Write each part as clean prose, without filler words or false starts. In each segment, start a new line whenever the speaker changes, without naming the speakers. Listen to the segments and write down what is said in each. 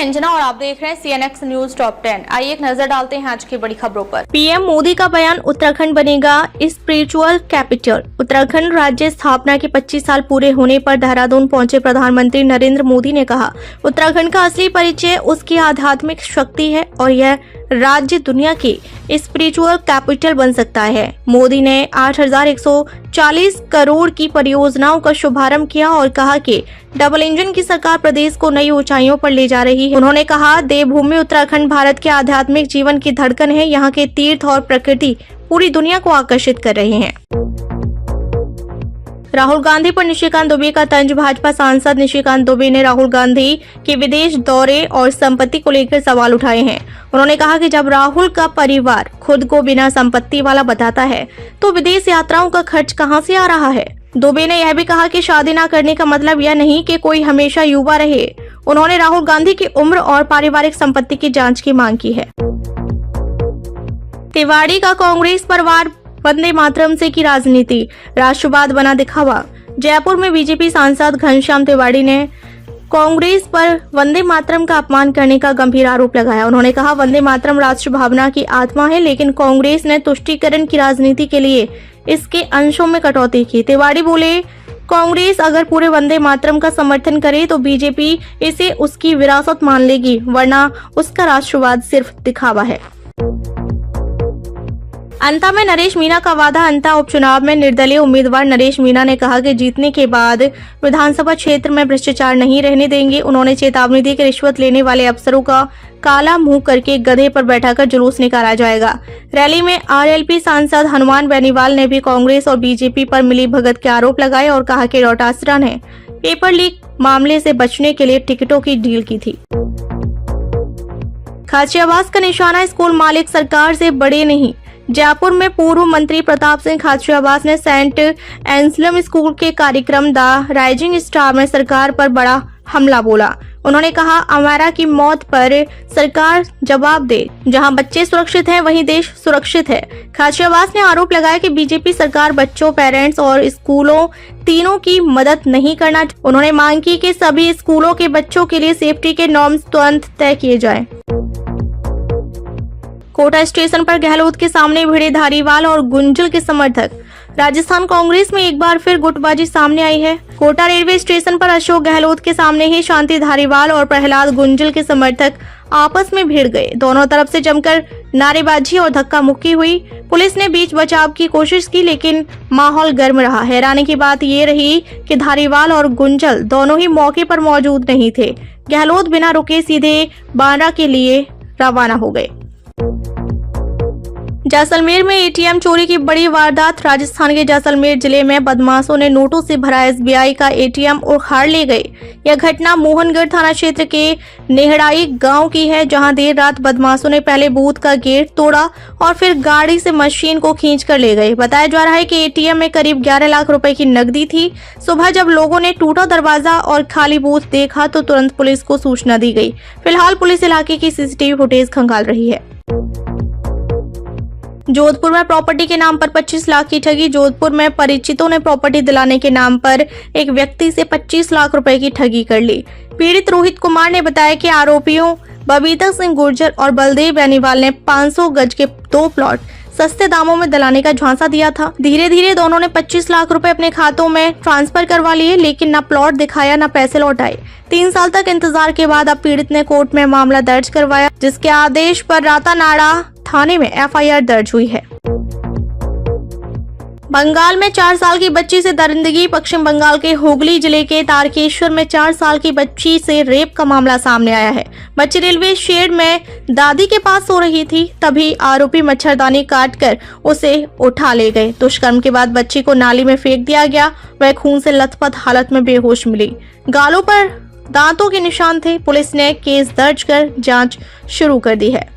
मैं अंजना और आप देख रहे हैं CNX न्यूज टॉप 10। आइए एक नजर डालते हैं आज की बड़ी खबरों पर।
पीएम मोदी का बयान, उत्तराखंड बनेगा स्पिरिचुअल कैपिटल। उत्तराखंड राज्य स्थापना के 25 साल पूरे होने पर देहरादून पहुंचे प्रधानमंत्री नरेंद्र मोदी ने कहा, उत्तराखंड का असली परिचय उसकी आध्यात्मिक शक्ति है और यह राज्य दुनिया की स्पिरिचुअल कैपिटल बन सकता है। मोदी ने 8,140 करोड़ की परियोजनाओं का शुभारंभ किया और कहा कि डबल इंजन की सरकार प्रदेश को नई ऊंचाइयों पर ले जा रही है। उन्होंने कहा, देवभूमि उत्तराखंड भारत के आध्यात्मिक जीवन की धड़कन है। यहाँ के तीर्थ और प्रकृति पूरी दुनिया को आकर्षित कर रहे हैं। राहुल गांधी पर निशिकांत दुबे का तंज। भाजपा सांसद निशिकांत दुबे ने राहुल गांधी के विदेश दौरे और संपत्ति को लेकर सवाल उठाए हैं। उन्होंने कहा कि जब राहुल का परिवार खुद को बिना संपत्ति वाला बताता है तो विदेश यात्राओं का खर्च कहां से आ रहा है। दुबे ने यह भी कहा कि शादी न करने का मतलब यह नहीं कि कोई हमेशा युवा रहे। उन्होंने राहुल गांधी की उम्र और पारिवारिक संपत्ति की जांच की मांग की है। तिवाड़ी का कांग्रेस पर वार, वंदे मातरम से की राजनीति, राष्ट्रवाद बना दिखावा। जयपुर में बीजेपी सांसद घनश्याम तिवाड़ी ने कांग्रेस पर वंदे मातरम का अपमान करने का गंभीर आरोप लगाया। उन्होंने कहा, वंदे मातरम राष्ट्र भावना की आत्मा है, लेकिन कांग्रेस ने तुष्टीकरण की राजनीति के लिए इसके अंशों में कटौती की। तिवाड़ी बोले, कांग्रेस अगर पूरे वंदे मातरम का समर्थन करे तो बीजेपी इसे उसकी विरासत मान लेगी, वरना उसका राष्ट्रवाद सिर्फ दिखावा है। अंता में नरेश मीणा का वादा। अंता उपचुनाव में निर्दलीय उम्मीदवार नरेश मीणा ने कहा कि जीतने के बाद विधानसभा क्षेत्र में भ्रष्टाचार नहीं रहने देंगे। उन्होंने चेतावनी दी कि रिश्वत लेने वाले अफसरों का काला मुंह करके गधे पर बैठाकर जुलूस निकाला जाएगा। रैली में RLP सांसद हनुमान बेनीवाल ने भी कांग्रेस और बीजेपी पर मिलीभगत के आरोप लगाए और कहा कि डोटासरा ने पेपर लीक मामले से बचने के लिए टिकटों की डील की थी। खाचियावास का निशाना स्कूल मालिक सरकार से बड़े नहीं। जयपुर में पूर्व मंत्री प्रताप सिंह खाचियावास ने सेंट एंसलम स्कूल के कार्यक्रम द राइजिंग स्टार में सरकार पर बड़ा हमला बोला। उन्होंने कहा, अमारा की मौत पर सरकार जवाब दे। जहां बच्चे सुरक्षित हैं वहीं देश सुरक्षित है। खाचियावास ने आरोप लगाया कि बीजेपी सरकार बच्चों, पेरेंट्स और स्कूलों तीनों की मदद नहीं करना। उन्होंने मांग की कि सभी स्कूलों के बच्चों के लिए सेफ्टी के नॉर्म्स तुरंत तय किए जाएं। कोटा स्टेशन पर गहलोत के सामने भिड़े धारीवाल और गुंजल के समर्थक। राजस्थान कांग्रेस में एक बार फिर गुटबाजी सामने आई है। कोटा रेलवे स्टेशन पर अशोक गहलोत के सामने ही शांति धारीवाल और प्रहलाद गुंजल के समर्थक आपस में भिड़ गए। दोनों तरफ से जमकर नारेबाजी और धक्का मुक्की हुई। पुलिस ने बीच बचाव की कोशिश की, लेकिन माहौल गर्म रहा। हैरानी की बात ये रही कि धारीवाल और गुंजल दोनों ही मौके पर मौजूद नहीं थे। गहलोत बिना रुके सीधे बांद्रा के लिए रवाना हो गए। जैसलमेर में ATM चोरी की बड़ी वारदात। राजस्थान के जैसलमेर जिले में बदमाशों ने नोटों से भरा SBI का ATM उखाड़ ले गए। यह घटना मोहनगढ़ थाना क्षेत्र के नेहड़ाई गांव की है, जहां देर रात बदमाशों ने पहले बूथ का गेट तोड़ा और फिर गाड़ी से मशीन को खींच कर ले गए। बताया जा रहा है कि ATM में करीब 11 लाख रुपए की नकदी थी। सुबह जब लोगों ने टूटा दरवाजा और खाली बूथ देखा तो तुरंत पुलिस को सूचना दी गई। फिलहाल पुलिस इलाके की CCTV फुटेज खंगाल रही है। जोधपुर में प्रॉपर्टी के नाम पर 25 लाख की ठगी। जोधपुर में परिचितों ने प्रॉपर्टी दिलाने के नाम पर एक व्यक्ति से 25 लाख रुपए की ठगी कर ली। पीड़ित रोहित कुमार ने बताया कि आरोपियों बबीता सिंह गुर्जर और बलदेव बेनीवाल ने 500 गज के 2 प्लॉट सस्ते दामों में दिलाने का झांसा दिया था। धीरे धीरे दोनों ने 25 लाख रुपए अपने खातों में ट्रांसफर करवा लिए, लेकिन न प्लॉट दिखाया न पैसे लौटाए। 3 साल तक इंतजार के बाद अब पीड़ित ने कोर्ट में मामला दर्ज करवाया, जिसके आदेश पर रातानाड़ा थाने में FIR दर्ज हुई है। बंगाल में 4 साल की बच्ची से दरिंदगी। पश्चिम बंगाल के हुगली जिले के तारकेश्वर में 4 साल की बच्ची से रेप का मामला सामने आया है। बच्ची रेलवे शेड में दादी के पास सो रही थी, तभी आरोपी मच्छरदानी काटकर उसे उठा ले गए। दुष्कर्म के बाद बच्ची को नाली में फेंक दिया गया। वह खून से लथपथ हालत में बेहोश मिली। गालों पर दांतों के निशान थे। पुलिस ने केस दर्ज कर जांच शुरू कर दी है।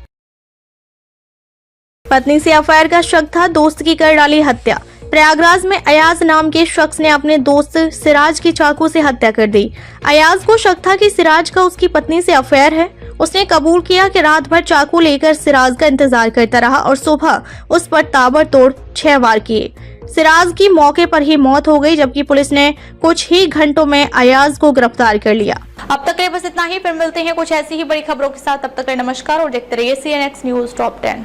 पत्नी से अफेयर का शक था, दोस्त की कर डाली हत्या। प्रयागराज में अयाज नाम के शख्स ने अपने दोस्त सिराज की चाकू से हत्या कर दी। अयाज को शक था कि सिराज का उसकी पत्नी से अफेयर है। उसने कबूल किया कि रात भर चाकू लेकर सिराज का इंतजार करता रहा और सुबह उस पर ताबड़तोड़ 6 वार किए। सिराज की मौके पर ही मौत हो गई, जबकि पुलिस ने कुछ ही घंटों में अयाज को गिरफ्तार कर लिया।
अब तक के लिए बस इतना ही, फिर मिलते हैं कुछ ऐसी ही बड़ी खबरों के साथ। तब तक के लिए नमस्कार और देखते रहिए CNX न्यूज टॉप 10।